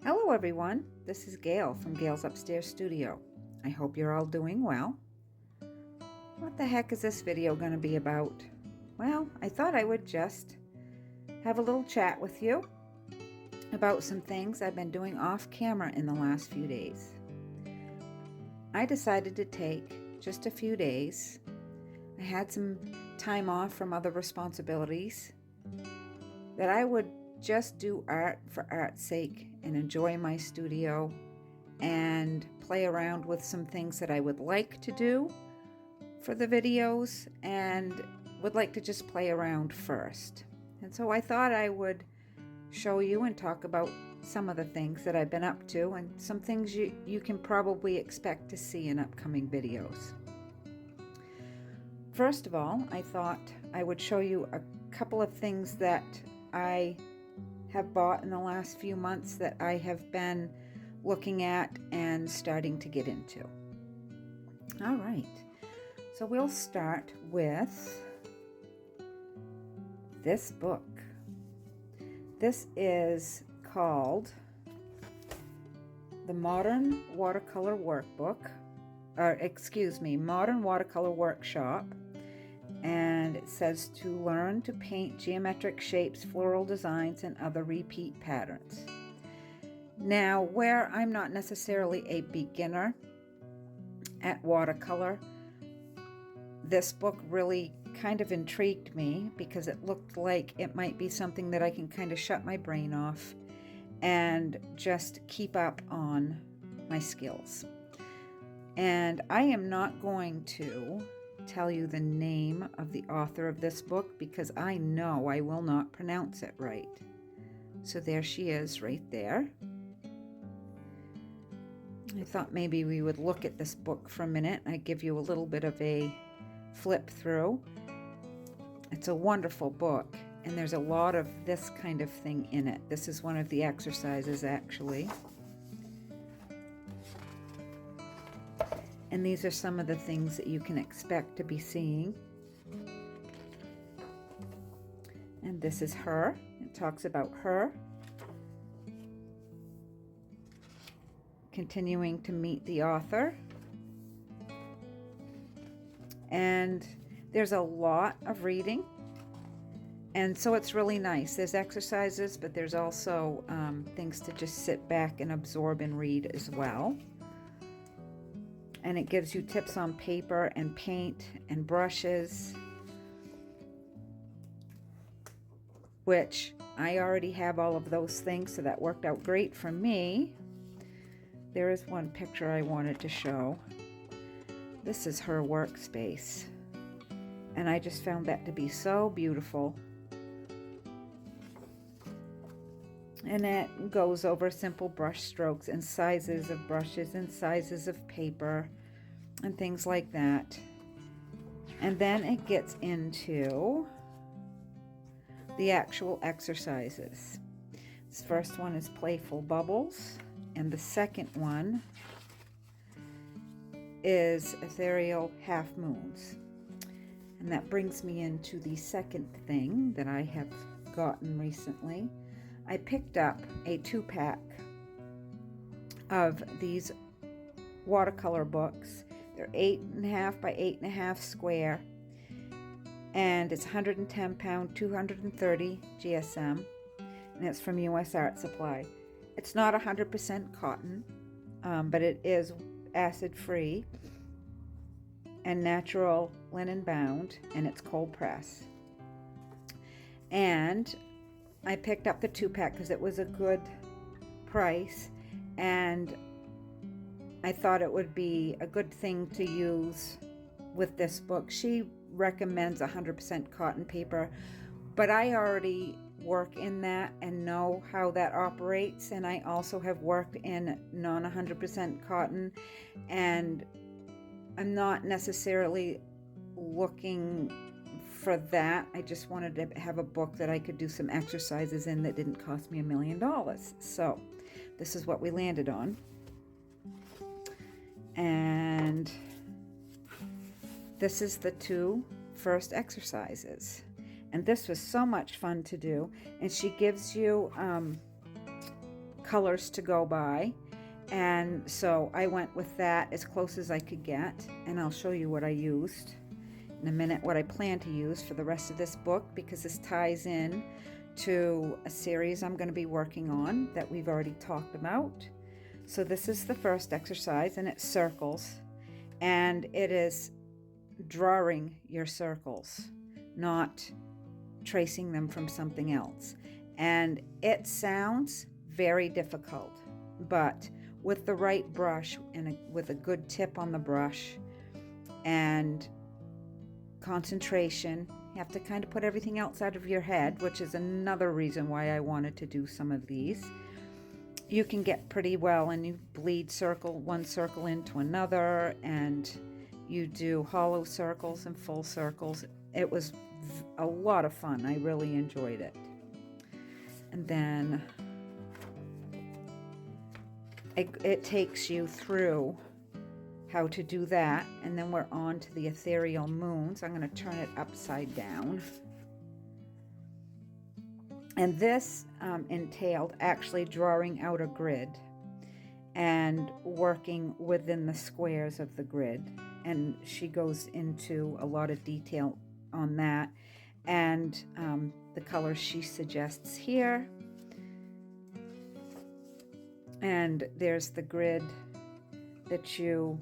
Hello everyone, this is Gail from Gail's Upstairs Studio. I hope you're all doing well. What the heck is this video going to be about? Well, I thought I would just have a little chat with you about some things I've been doing off camera in the last few days. I decided to take just a few days. I had some time off from other responsibilities that I would just do art for art's sake and enjoy my studio and play around with some things that I would like to do for the videos and would like to just play around first. And so I thought I would show you and talk about some of the things that I've been up to and some things you can probably expect to see in upcoming videos. First of all, I thought I would show you a couple of things that I have bought in the last few months that I have been looking at and starting to get into. All right, so we'll start with this book. This is called the Modern Watercolor Workbook, Modern Watercolor Workshop. And it says to learn to paint geometric shapes, floral designs, and other repeat patterns. Now, where I'm not necessarily a beginner at watercolor, this book really kind of intrigued me because it looked like it might be something that I can kind of shut my brain off and just keep up on my skills. And I am not going to tell you the name of the author of this book because I know I will not pronounce it right. So there she is right there. I thought maybe we would look at this book for a minute. I give you a little bit of a flip through. It's a wonderful book and there's a lot of this kind of thing in it. This is one of the exercises actually. And these are some of the things that you can expect to be seeing. And this is her. It talks about her continuing to meet the author. And there's a lot of reading. And so it's really nice. There's exercises, but there's also things to just sit back and absorb and read as well. And it gives you tips on paper and paint and brushes, which I already have all of those things, so that worked out great for me. There is one picture I wanted to show. This is her workspace, and I just found that to be so beautiful. And it goes over simple brush strokes and sizes of brushes and sizes of paper and things like that. And then it gets into the actual exercises. This first one is Playful Bubbles, and the second one is Ethereal Half Moons. And that brings me into the second thing that I have gotten recently. I picked up a 2-pack of these watercolor books. They're 8.5 by 8.5 square, and it's 110 pound, 230 GSM, and it's from US Art Supply. It's not 100% cotton, but it is acid-free and natural linen bound, and it's cold press. And I picked up the 2-pack because it was a good price, and I thought it would be a good thing to use with this book. She recommends 100% cotton paper, but I already work in that and know how that operates, and I also have worked in non 100% cotton, and I'm not necessarily looking for that. I just wanted to have a book that I could do some exercises in that didn't cost me $1 million. So this is what we landed on. And this is the 2 first exercises. And this was so much fun to do. And she gives you colors to go by. And so I went with that as close as I could get, and I'll show you what I used in a minute, what I plan to use for the rest of this book, because this ties in to a series I'm going to be working on that we've already talked about. So this is the first exercise, and it's circles, and it is drawing your circles, not tracing them from something else. And it sounds very difficult, but with the right brush and with a good tip on the brush and concentration, you have to kind of put everything else out of your head, which is another reason why I wanted to do some of these. You can get pretty well, and you bleed one circle into another, and you do hollow circles and full circles. It was a lot of fun. I really enjoyed it. And then it takes you through how to do that, and then we're on to the ethereal moons. I'm going to turn it upside down. And this entailed actually drawing out a grid and working within the squares of the grid. And she goes into a lot of detail on that and the colors she suggests here. And there's the grid that you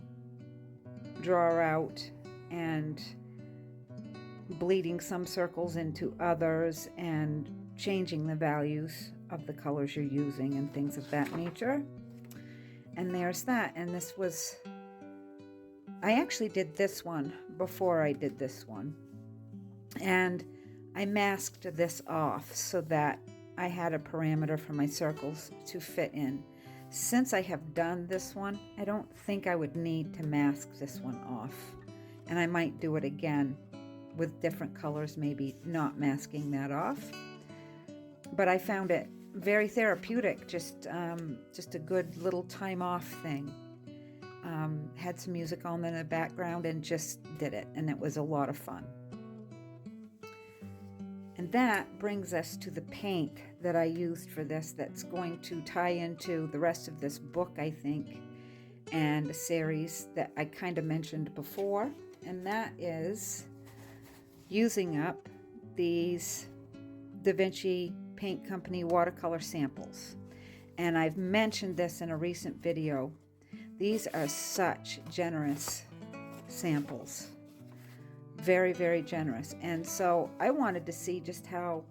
draw out, and bleeding some circles into others and changing the values of the colors you're using and things of that nature. And there's that. And this was, I actually did this one before I did this one, and I masked this off so that I had a parameter for my circles to fit in. Since I have done this one, I don't think I would need to mask this one off. And I might do it again with different colors, maybe not masking that off. But I found it very therapeutic, just a good little time off thing. Had some music on in the background and just did it, and it was a lot of fun. And that brings us to the paint that I used for this, that's going to tie into the rest of this book, I think, and a series that I kind of mentioned before, and that is using up these Da Vinci Paint Company watercolor samples. And I've mentioned this in a recent video. These are such generous samples. Very, very generous. And so I wanted to see just how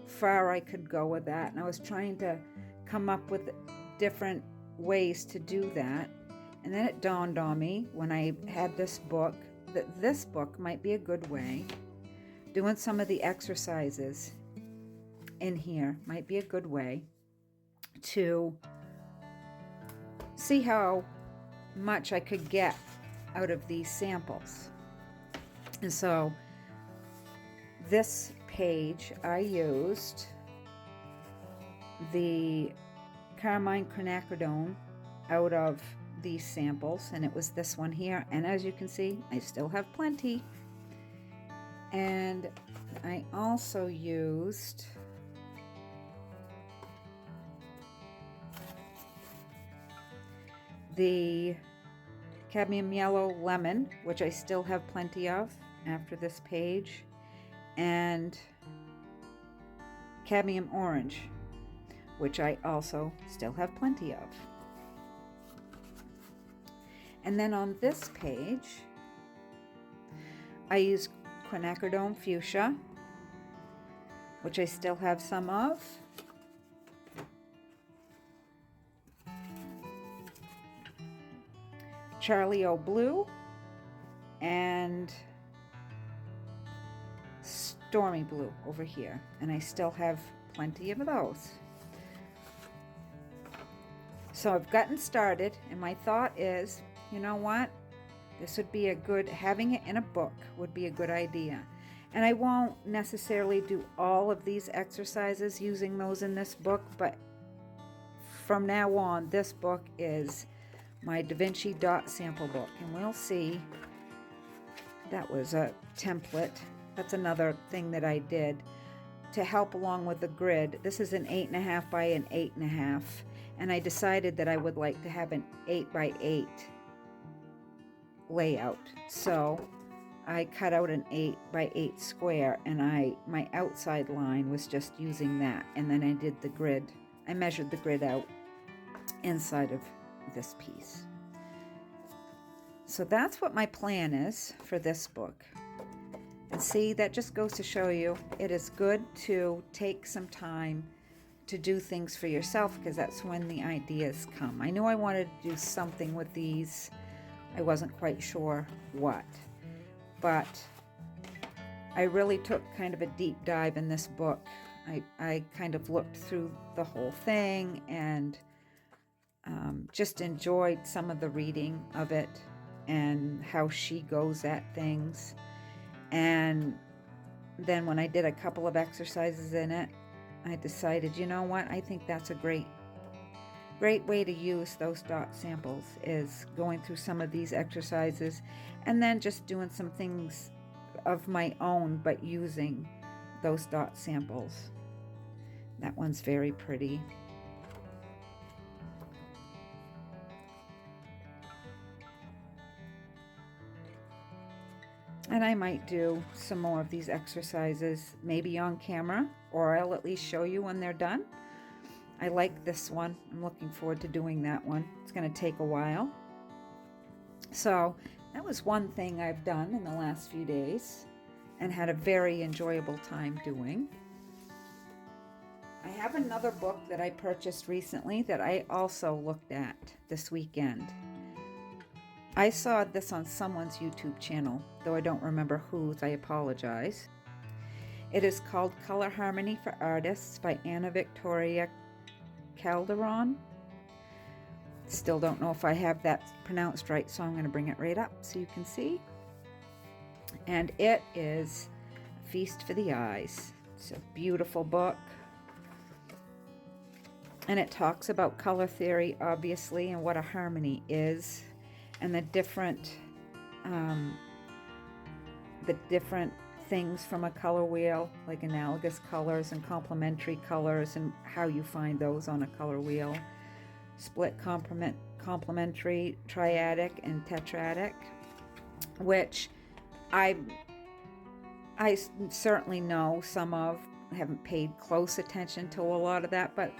far I could go with that. And I was trying to come up with different ways to do that. And then it dawned on me when I had this book that this book might be a good way. Doing some of the exercises in here might be a good way to see how much I could get out of these samples. And so this page, I used the Carmine Quinacridone out of these samples, and it was this one here. And as you can see, I still have plenty. And I also used the Cadmium Yellow Lemon, which I still have plenty of after this page, and Cadmium Orange, which I also still have plenty of. And then on this page, I use Quinacridone Fuchsia, which I still have some of. Charlie O Blue and Stormy Blue over here, and I still have plenty of those. So I've gotten started, and my thought is, you know what, this would be a good, having it in a book would be a good idea. And I won't necessarily do all of these exercises using those in this book, but from now on, this book is my Da Vinci Dot sample book, and we'll see. That was a template. That's another thing that I did. to help along with the grid, this is an 8.5 by an 8.5, and I decided that I would like to have an 8 by 8 layout. So I cut out an 8 by 8 square, and my outside line was just using that, and then I did the grid. I measured the grid out inside of this piece. So that's what my plan is for this book. And see, that just goes to show you it is good to take some time to do things for yourself, because that's when the ideas come. I knew I wanted to do something with these. I wasn't quite sure what, but I really took kind of a deep dive in this book. I kind of looked through the whole thing and just enjoyed some of the reading of it and how she goes at things. And then when I did a couple of exercises in it, I decided, you know what, I think that's a great way to use those dot samples, is going through some of these exercises and then just doing some things of my own, but using those dot samples. That one's very pretty. And I might do some more of these exercises, maybe on camera, or I'll at least show you when they're done. I like this one. I'm looking forward to doing that one. It's going to take a while. So that was one thing I've done in the last few days and had a very enjoyable time doing. I have another book that I purchased recently that I also looked at this weekend. I saw this on someone's YouTube channel, though I don't remember whose. I apologize. It is called Color Harmony for Artists by Ana Victoria Calderon. Still don't know if I have that pronounced right, so I'm going to bring it right up so you can see. And it is a feast for the eyes. It's a beautiful book. And it talks about color theory, obviously, and what a harmony is, and the different things from a color wheel, like analogous colors and complementary colors, and how you find those on a color wheel. Split, complementary, triadic, and tetradic, which I certainly know some of. I haven't paid close attention to a lot of that, but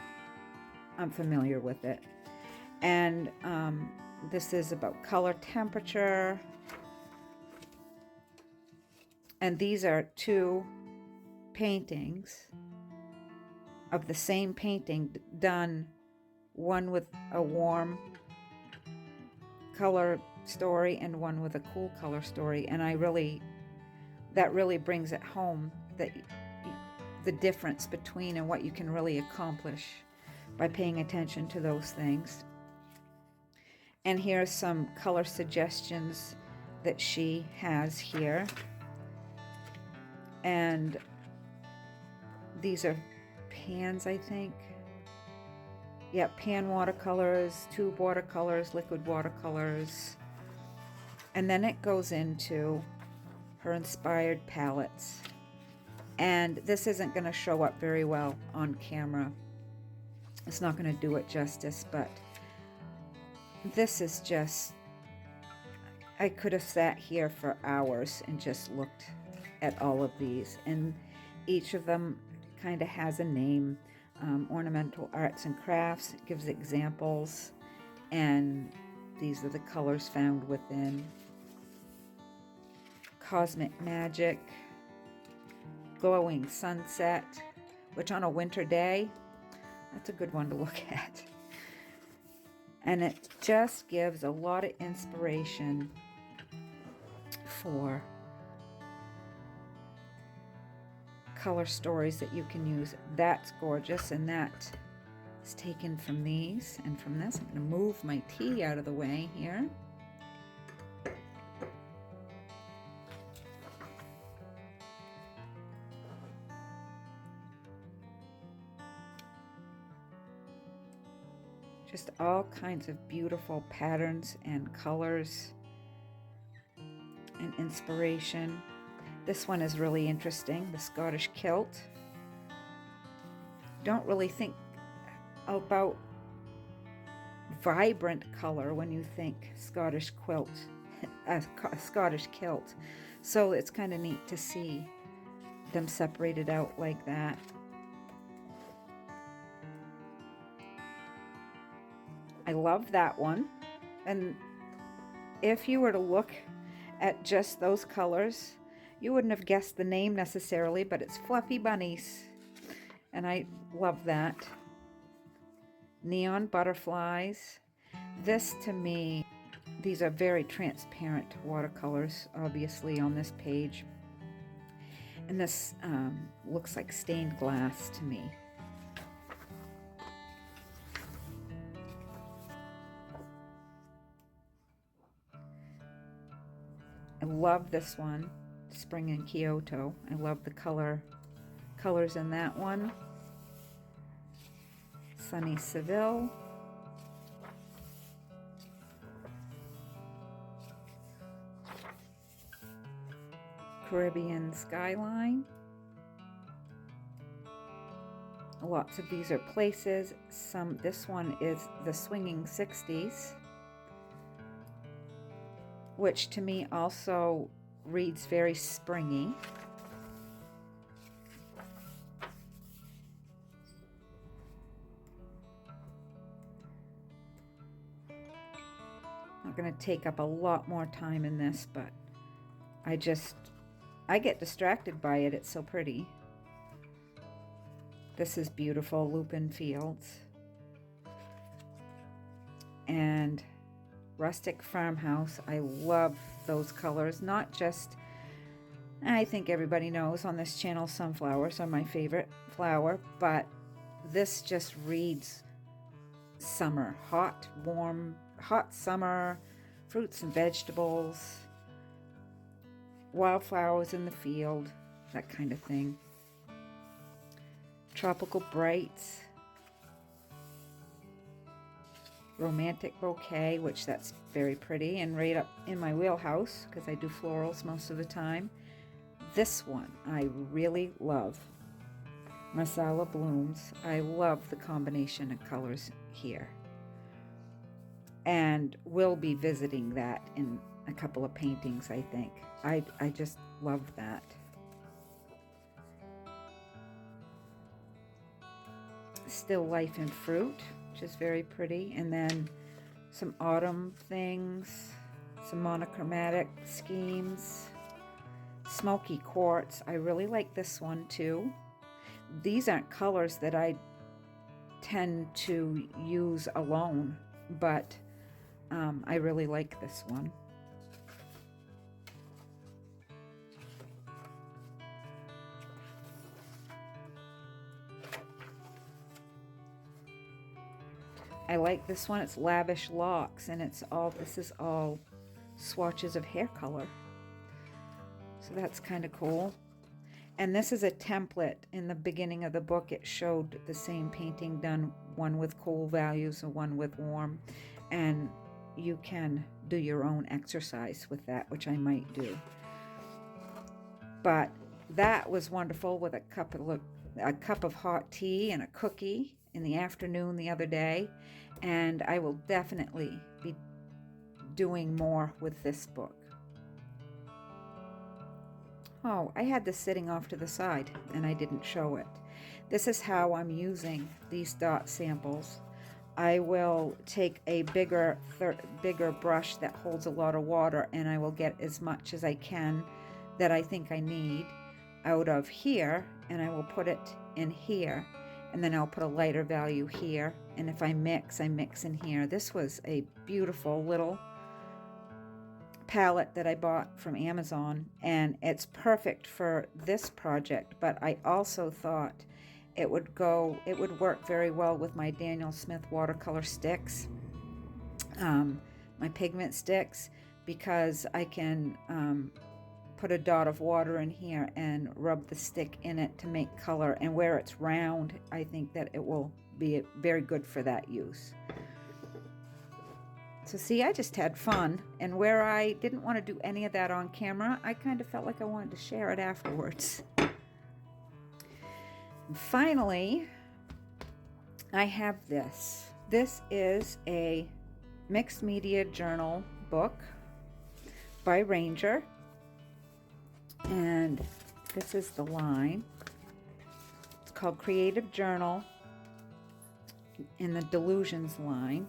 I'm familiar with it. And this is about color temperature. And these are two paintings of the same painting done, one with a warm color story and one with a cool color story. And that really brings it home, that the difference between and what you can really accomplish by paying attention to those things. And here are some color suggestions that she has here. And these are pans, I think. Yeah, pan watercolors, tube watercolors, liquid watercolors. And then it goes into her inspired palettes. And this isn't going to show up very well on camera. It's not going to do it justice, but this is just, I could have sat here for hours and just looked at all of these, and each of them kind of has a name. Ornamental Arts and Crafts gives examples, and these are the colors found within. Cosmic Magic, Glowing Sunset, which on a winter day, that's a good one to look at. And it just gives a lot of inspiration for color stories that you can use. That's gorgeous, and that is taken from these and from this. I'm going to move my tea out of the way here. Just all kinds of beautiful patterns and colors and inspiration. This one is really interesting, the Scottish kilt. don't really think about vibrant color when you think Scottish quilt, a Scottish kilt. So it's kind of neat to see them separated out like that. I love that one. And if you were to look at just those colors, you wouldn't have guessed the name necessarily, but it's Fluffy Bunnies. And I love that. Neon butterflies. This to me, these are very transparent watercolors, obviously, on this page. And this looks like stained glass to me. I love this one, Spring in Kyoto. I love the colors in that one. Sunny Seville. Caribbean Skyline. Lots of these are places. This one is the Swinging 60s, which to me also reads very springy. Not going to take up a lot more time in this, but I get distracted by it. It's so pretty. This is beautiful, Lupin Fields. And Rustic Farmhouse. I love those colors. Not just, I think everybody knows on this channel, sunflowers are my favorite flower, but this just reads summer. Hot, warm, hot summer, fruits and vegetables, wildflowers in the field, that kind of thing. Tropical Brights. Romantic Bouquet, which that's very pretty and right up in my wheelhouse because I do florals most of the time. This one I really love. Marsala Blooms. I love the combination of colors here. And we'll be visiting that in a couple of paintings, I think. I just love that. Still Life in Fruit, which is very pretty. And then some autumn things, some monochromatic schemes. Smoky Quartz. I really like this one too. These aren't colors that I tend to use alone, but I really like this one. I like this one. It's Lavish Locks, and this is all swatches of hair color. So that's kind of cool. And this is a template. In the beginning of the book, it showed the same painting done, one with cool values and one with warm. And you can do your own exercise with that, which I might do. But that was wonderful with a cup of hot tea and a cookie in the afternoon the other day. And I will definitely be doing more with this book. Oh, I had this sitting off to the side and I didn't show it. This is how I'm using these dot samples. I will take a bigger brush that holds a lot of water, and I will get as much as I can that I think I need out of here, and I will put it in here, and then I'll put a lighter value here, and if I mix in here. This was a beautiful little palette that I bought from Amazon, and it's perfect for this project, but I also thought it would work very well with my Daniel Smith watercolor sticks, my pigment sticks, because I can put a dot of water in here and rub the stick in it to make color, and where it's round, I think that it will be very good for that use. So see, I just had fun, and where I didn't want to do any of that on camera, I kind of felt like I wanted to share it afterwards. And finally, I have this. This is a mixed media journal book by Ranger, and this is the line. It's called Creative Journal in the Delusions line,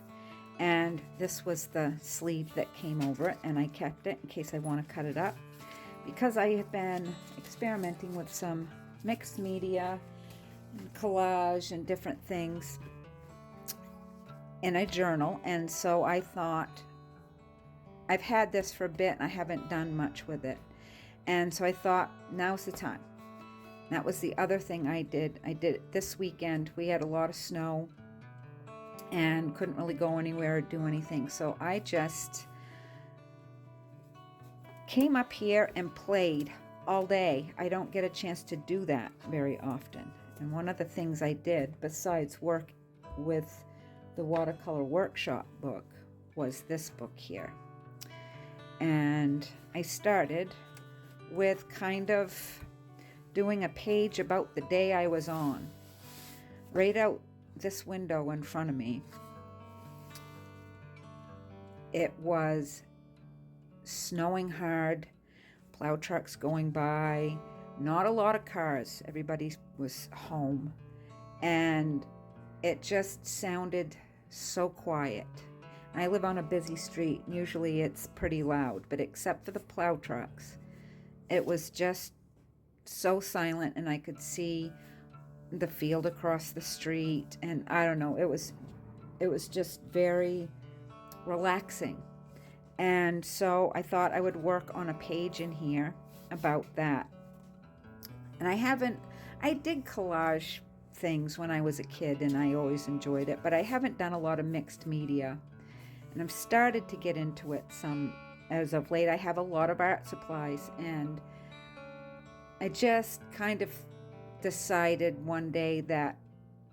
and this was the sleeve that came over it, and I kept it in case I want to cut it up because I have been experimenting with some mixed media and collage and different things in a journal, and so I thought, I've had this for a bit and I haven't done much with it, and so I thought now's the time. That was the other thing I did it this weekend. We had a lot of snow and couldn't really go anywhere or do anything, so I just came up here and played all day. I don't get a chance to do that very often, and one of the things I did besides work with the watercolor workshop book was this book here. And I started with kind of doing a page about the day I was on. Right out this window in front of me, it was snowing hard, plow trucks going by, not a lot of cars, everybody was home, and it just sounded so quiet. I live on a busy street, usually it's pretty loud, but except for the plow trucks, it was just so silent, and I could see the field across the street, and I don't know, it was just very relaxing. And so I thought I would work on a page in here about that. And I did collage things when I was a kid, and I always enjoyed it, but I haven't done a lot of mixed media, and I've started to get into it some as of late. I have a lot of art supplies, and I just kind of decided one day that,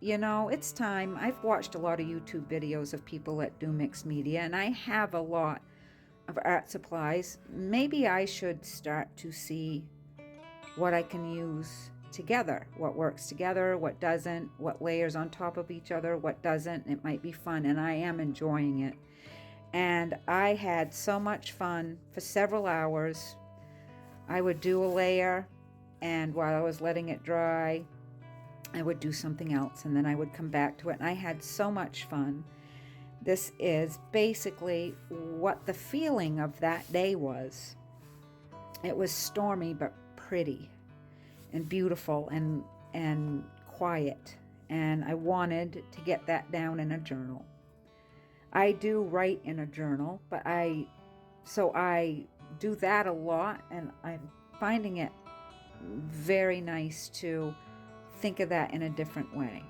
it's time. I've watched a lot of YouTube videos of people that do mixed media, and I have a lot of art supplies. Maybe I should start to see what I can use together, what works together, what doesn't, what layers on top of each other, what doesn't. It might be fun, and I am enjoying it. And I had so much fun for several hours. I would do a layer, and while I was letting it dry, I would do something else, and then I would come back to it, and I had so much fun. This is basically what the feeling of that day was. It was stormy but pretty and beautiful and quiet, and I wanted to get that down in a journal. I do write in a journal, but I do that a lot, and I'm finding it very nice to think of that in a different way.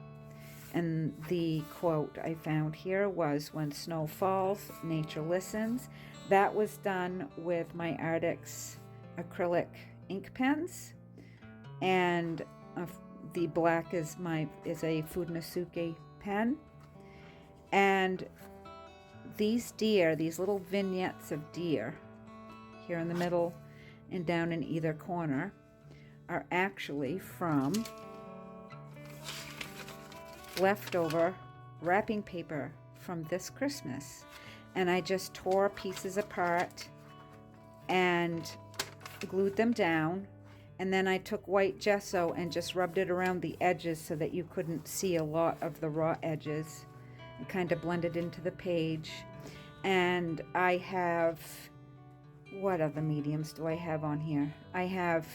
And the quote I found here was, "When snow falls, nature listens." That was done with my Artix acrylic ink pens, and the black is a Fudenosuke pen. And these little vignettes of deer here in the middle and down in either corner are actually from leftover wrapping paper from this Christmas. And I just tore pieces apart and glued them down, and then I took white gesso and just rubbed it around the edges so that you couldn't see a lot of the raw edges, and kind of blended into the page. And I have, what other mediums do I have on here? I have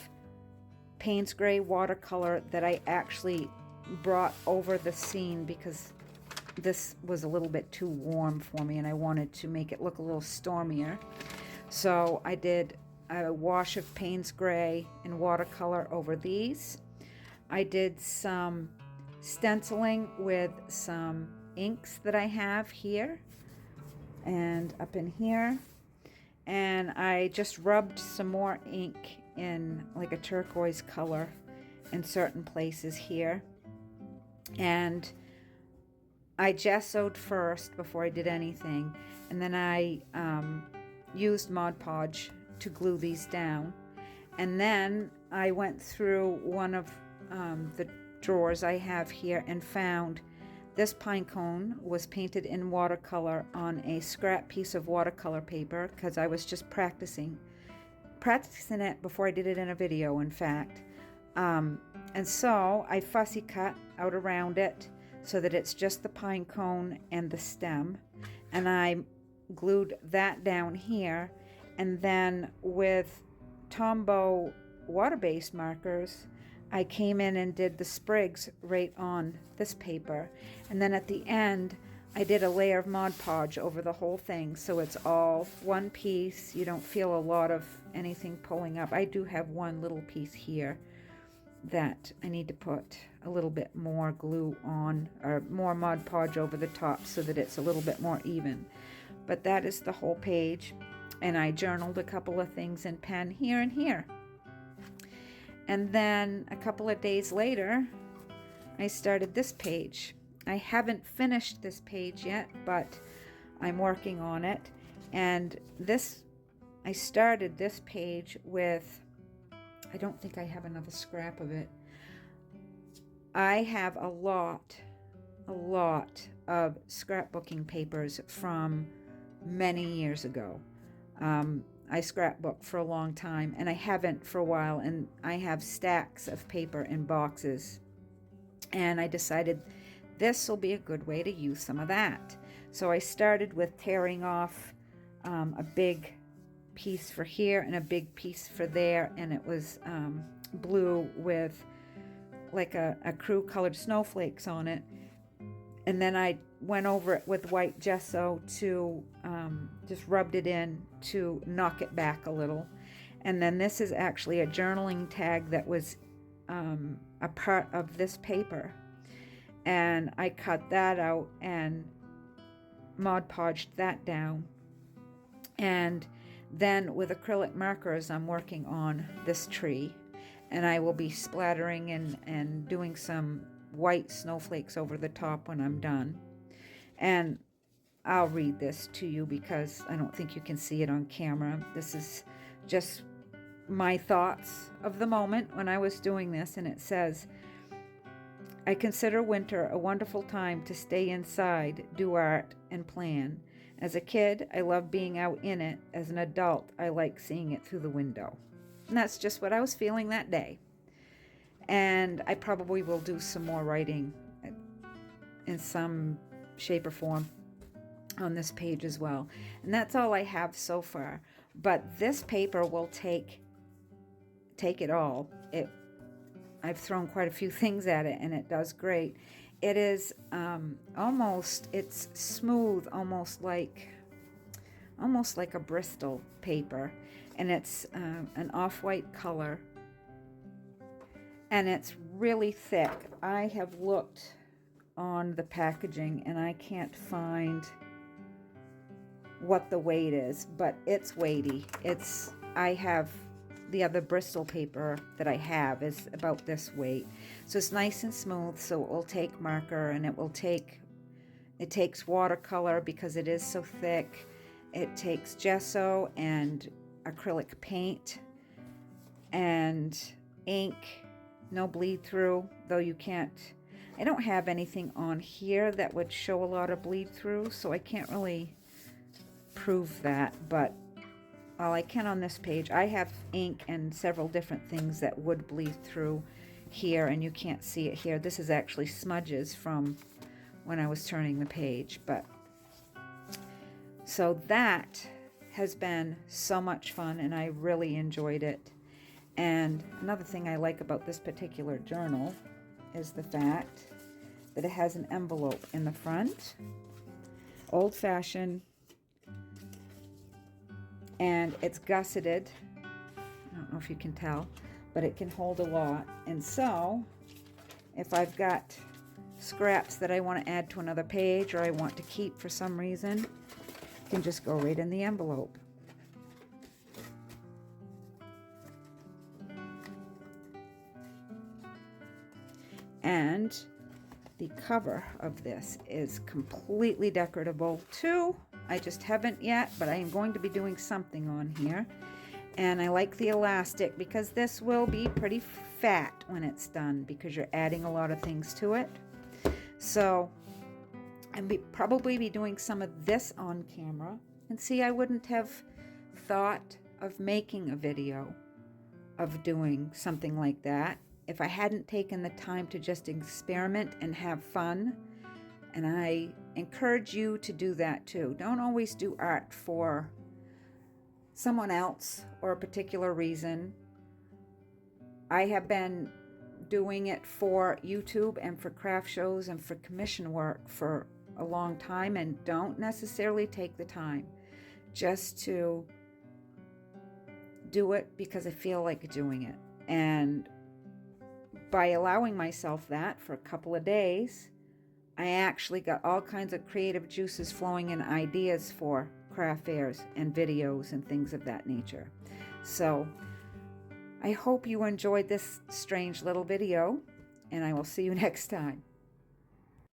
Payne's Gray watercolor that I actually brought over the scene because this was a little bit too warm for me, and I wanted to make it look a little stormier. So I did a wash of Payne's Gray and watercolor over these. I did some stenciling with some inks that I have here and up in here, and I just rubbed some more ink in like a turquoise color in certain places here. And I gessoed first before I did anything, and then I used Mod Podge to glue these down. And then I went through one of the drawers I have here and found This pine cone was painted in watercolor on a scrap piece of watercolor paper because I was just practicing it before I did it in a video, in fact. And so I fussy cut out around it so that it's just the pine cone and the stem. And I glued that down here. And then with Tombow water-based markers, I came in and did the sprigs right on this paper. And then at the end, I did a layer of Mod Podge over the whole thing, so it's all one piece. You don't feel a lot of anything pulling up. I do have one little piece here that I need to put a little bit more glue on, or more Mod Podge over the top so that it's a little bit more even. But that is the whole page, and I journaled a couple of things in pen here and here. And then a couple of days later, I started this page. I haven't finished this page yet, but I'm working on it. And I started this page with, I don't think I have another scrap of it. I have a lot of scrapbooking papers from many years ago. I scrapbooked for a long time, and I haven't for a while, and I have stacks of paper in boxes. And I decided this will be a good way to use some of that. So I started with tearing off a big piece for here and a big piece for there, and it was blue with like a crew colored snowflakes on it. And then I went over it with white gesso to just rubbed it in to knock it back a little. And then this is actually a journaling tag that was a part of this paper. And I cut that out and Mod Podged that down. And then with acrylic markers, I'm working on this tree. And I will be splattering and doing some white snowflakes over the top when I'm done. And I'll read this to you because I don't think you can see it on camera. This is just my thoughts of the moment when I was doing this, and it says, I consider winter a wonderful time to stay inside, do art, and plan. As a kid, I love being out in it. As an adult, I like seeing it through the window. And that's just what I was feeling that day. And I probably will do some more writing in some shape or form on this page as well. And that's all I have so far. But this paper will take it all. I've thrown quite a few things at it, and it does great. It is it's smooth, almost like a Bristol paper, and it's an off-white color, and it's really thick. I have looked on the packaging, and I can't find what the weight is, but it's weighty. I have the other Bristol paper that I have is about this weight. So it's nice and smooth, so it will take marker, and it takes watercolor because it is so thick. It takes gesso and acrylic paint and ink, no bleed through, though I don't have anything on here that would show a lot of bleed through, so I can't really prove that, but all I can on this page. I have ink and several different things that would bleed through here, and you can't see it here. This is actually smudges from when I was turning the page. But so that has been so much fun, and I really enjoyed it. And another thing I like about this particular journal is the fact that it has an envelope in the front, old-fashioned, and it's gusseted. I don't know if you can tell, but it can hold a lot. And so if I've got scraps that I want to add to another page, or I want to keep for some reason, it can just go right in the envelope. And the cover of this is completely decoratable too. I just haven't yet, but I am going to be doing something on here. And I like the elastic because this will be pretty fat when it's done because you're adding a lot of things to it. So and probably be doing some of this on camera. And see, I wouldn't have thought of making a video of doing something like that if I hadn't taken the time to just experiment and have fun. And I encourage you to do that too. Don't always do art for someone else or a particular reason. I have been doing it for YouTube and for craft shows and for commission work for a long time, and don't necessarily take the time just to do it because I feel like doing it. And by allowing myself that for a couple of days, I actually got all kinds of creative juices flowing and ideas for craft fairs and videos and things of that nature. So I hope you enjoyed this strange little video, and I will see you next time.